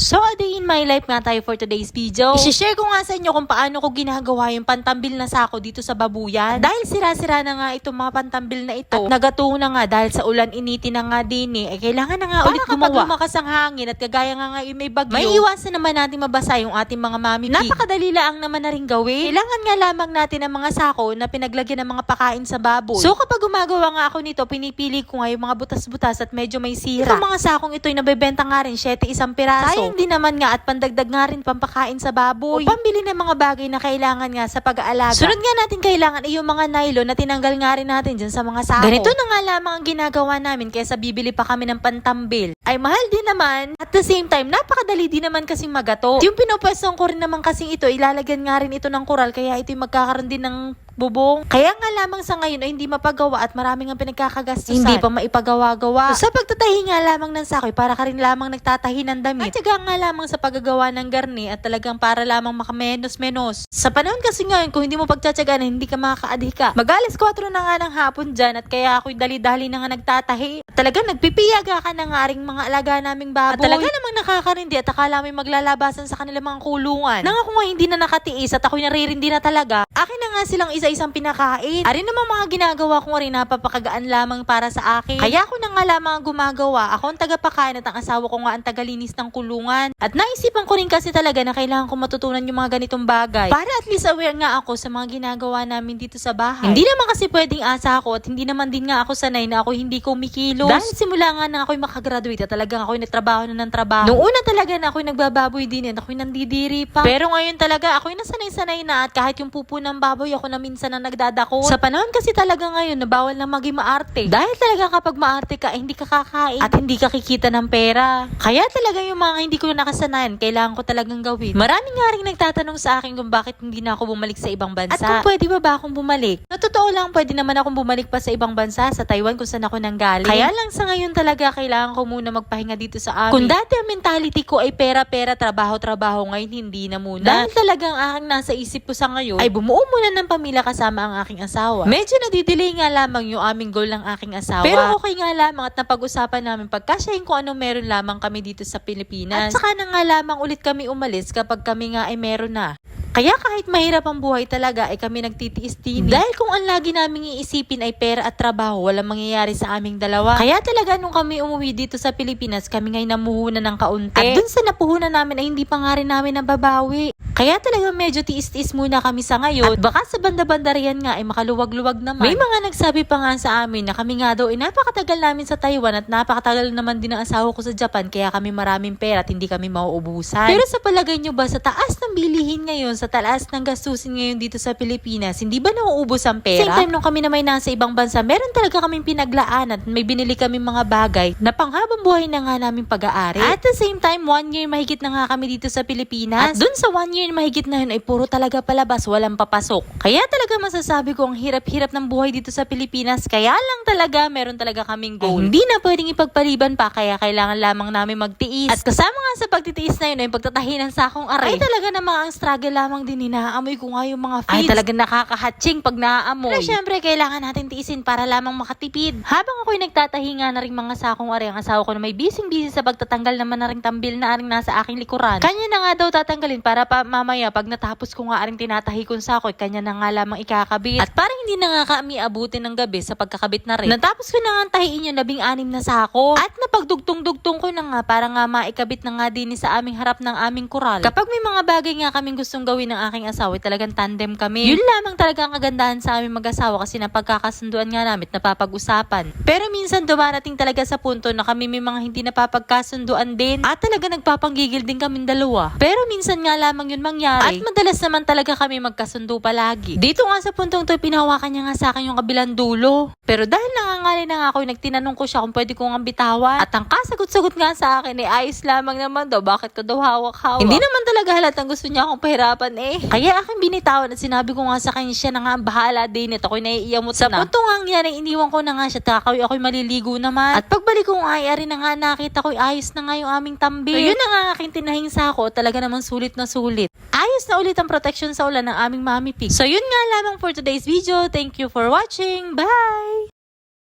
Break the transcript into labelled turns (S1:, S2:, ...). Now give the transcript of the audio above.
S1: So, a day in my life nga tayo for today's video. I-share ko nga sa inyo kung paano ko ginagawa yung pantambil na sako dito sa babuyan. Dahil sira-sira na nga itong mga pantambil na ito. At nagatuho na nga dahil sa ulan initi na nga din kailangan na nga ulit gumawa. Para kapag lumakas ang hangin at kagaya nga yung may bagyo, may iwasan naman natin mabasa yung ating mga mami pig. Napakadali lang naman na rin gawin. Kailangan nga lamang natin ang mga sako na pinaglagyan ng mga pakain sa baboy. So, kapag gumagawa nga ako nito, pinipili ko nga yung mga butas-butas at medyo may sira. Itong mga sakong ito ay nabebenta nga rin 7 isang piraso. Sayang din naman nga at pandagdag nga rin pampakain sa baboy. O pambili ng mga bagay na kailangan nga sa pag-aalaga. Sunod nga natin kailangan ay yung mga nylon na tinanggal nga rin natin dyan sa mga sako. Ganito na nga lamang ang ginagawa namin kaysa bibili pa kami ng pantambil. Ay mahal din naman. At the same time, napakadali din naman kasing magato. Yung pinupwestong ko rin naman kasing ito, ilalagyan nga rin ito ng kural kaya ito'y magkakaroon din ng bubong. Kaya nga lamang sa ngayon ay hindi mapagawa at maraming ang pinagkakagastusan. Hindi pa maipagawa-gawa. So, sa pagtatahi nga lamang ng sakoy, para ka rin lamang nagtatahi ng damit. At syaga nga lamang sa paggagawa ng garni at talagang para lamang makamenos-menos. Sa panahon kasi ngayon, kung hindi mo pagtsatsagaan, hindi ka makakaadhika. Mag-alas 4 na nga ng hapon dyan at kaya ako'y dali-dali na nga nagtatahi. At talagang nagpipiyaga ka na nga ring mga alaga naming baboy. At talaga namang nakakarindi at akala may maglalabasan sa kanilang mga kulungan. Nang ako nga hindi na nakatiis at ako'y naririndi na talaga, akin na nga silang isa-isang pinakain. Ari naman mga ginagawa ko rin napapakagaan lamang para sa akin. Kaya ako na nga lamang gumagawa. Ako ang tagapakain at ang asawa ko nga ang tagalinis ng kulungan. At naisipan ko rin kasi talaga na kailangan ko matutunan yung mga ganitong bagay. Para at least aware nga ako sa mga ginagawa namin dito sa bahay. Hindi naman kasi pwedeng asa ako at hindi naman din nga ako sanay na ako hindi kumikilos. Dahil simula nga na ako'y makagraduate at talagang ako'y nagtrabaho na ng trabaho. Noong una talaga na ako'y nagbababoy din at ako'y nandidiri pa. Pero ngayon talaga ako'y nasanay-sanay na at kahit yung pupo ng baboy ako na minsan na nagdadako. Sa panahon kasi talaga ngayon na bawal na maging maarte. Dahil talaga kapag maarte ka, hindi ka kakain at hindi ka kikita ng pera. Kaya talaga yung mga hindi ko nakasanayan, kailangan ko talagang gawin. Maraming nga rin nagtatanong sa akin kung bakit hindi na ako bumalik sa ibang bansa. At kung pwede ba akong bumalik? Na totoo lang, pwede naman akong bumalik pa sa ibang bansa, sa Taiwan kung saan ako nanggaling. Kaya lang sa ngayon talaga, kailangan ko muna magpahinga dito sa amin. Kung dati ang mentality ko ay pera-pera, trabaho-trabaho, ngayon hindi na muna. Dahil talagang aking nasa isip ko sa ngayon ay bumuo muna ng pamilya kasama ang aking asawa. Medyo nadidelay nga lamang yung aming goal ng aking asawa. Pero okay nga lamang at napag-usapan namin pagkasyahin kung ano meron lamang kami dito sa Pilipinas. At saka na nga lamang ulit kami umalis kapag kami nga ay meron na. Kaya kahit mahirap ang buhay talaga ay kami nagtitiis din. Dahil kung ang lagi naming iisipin ay pera at trabaho, walang mangyayari sa aming dalawa. Kaya talaga nung kami umuwi dito sa Pilipinas, kami ngay namuhunan ng kaunti. At dun sa napuhunan namin ay hindi pa nga rin namin nababawi. Kaya talaga medyo tiis-tiis muna kami sa ngayon. At baka sa banda-banda riyan nga ay makaluwag-luwag naman. May mga nagsabi pa nga sa amin na kami nga daw ay napakatagal namin sa Taiwan at napakatagal naman din ang asawa ko sa Japan kaya kami maraming pera at hindi kami mauubusan. Pero sa palagay nyo ba sa taas ng bilihin ngayon, sa taas ng gastusin ngayon dito sa Pilipinas, hindi ba nauubos ang pera? Same time nung kami na may nasa ibang bansa, meron talaga kaming pinaglaan at may binili kami mga bagay na panghabang buhay na nga namin pag-aari. At the same time, 1 year mahigit na nga kami dito sa Pilipinas. At dun sa 1 year mahigit na yun ay puro talaga palabas, walang papasok. Kaya talaga masasabi ko ang hirap-hirap ng buhay dito sa Pilipinas. Kaya lang talaga, meron talaga kaming goal. Ay, hindi na pwedeng ipagpaliban pa, kaya kailangan lamang namin magtiis. At kasama nga sa pagtitiis na yun ay pagtatahi ng sakong aray. Ay talaga namang ang struggle lamang din, inaamoy ko nga yung mga feeds. Ay talaga nakakahatching pag naaamoy. Pero syempre, kailangan natin tiisin para lamang makatipid. Habang ako'y nagtatahi nga na rin mga sakong aray, ang asawa ko na may busy sa pagtatanggal naman na rin tambil na aring nasa aking likuran. Kanya na nga daw tatanggalin para pa mamaya pag natapos ko nga aring tinatahi kong sakoy, kanya na nga lamang ikakabit. At parang hindi na nga kami abutin ng gabi sa pagkakabit na rin. Natapos ko na nga tahiin yung 16 na sako. At napagdugtong-dugtong ko na nga para nga maikabit na nga din sa aming harap ng aming kural. Kapag may mga bagay nga kaming gustong gawin ng aking asawa, talagang tandem kami. Yun lamang talaga ang kagandahan sa aming mag-asawa kasi napagkakasunduan nga namin at napapag-usapan. Pero minsan dumarating talaga sa punto na kami may mga hindi napapagkasunduan din at talaga nagpapanggigil din kaming dalawa. Pero minsan nga lamang yun mangyari. At madalas naman talaga kami magkasundo palagi. Dito nga sa puntong to, pinahawakan niya nga sa akin yung kabilang dulo. Pero dahil nangangali na nga ako, nagtinanong ko siya kung pwede ko nga bitawan. At ang kasagot-sagot nga sa akin ay ayos lamang naman daw. Bakit ko daw hawak-hawak? Hindi naman talaga halatang gusto niya akong pahirapan Kaya aking binitawan at sinabi ko nga sa kanya siya na nga ang bahala din at ako'y naiiyamot na. Sa punto nga yan ay iniwan ko na nga siya at ako'y maliligo naman. At pagbalik ko nga ay na nga nakita ko'y ayos na nga yung aming tambil. So yun na nga aking tinahing sako, talaga naman sulit na sulit. Ayos na ulit ang protection sa ulan ng aming mami pig. So yun nga lamang for today's video. Thank you for watching. Bye!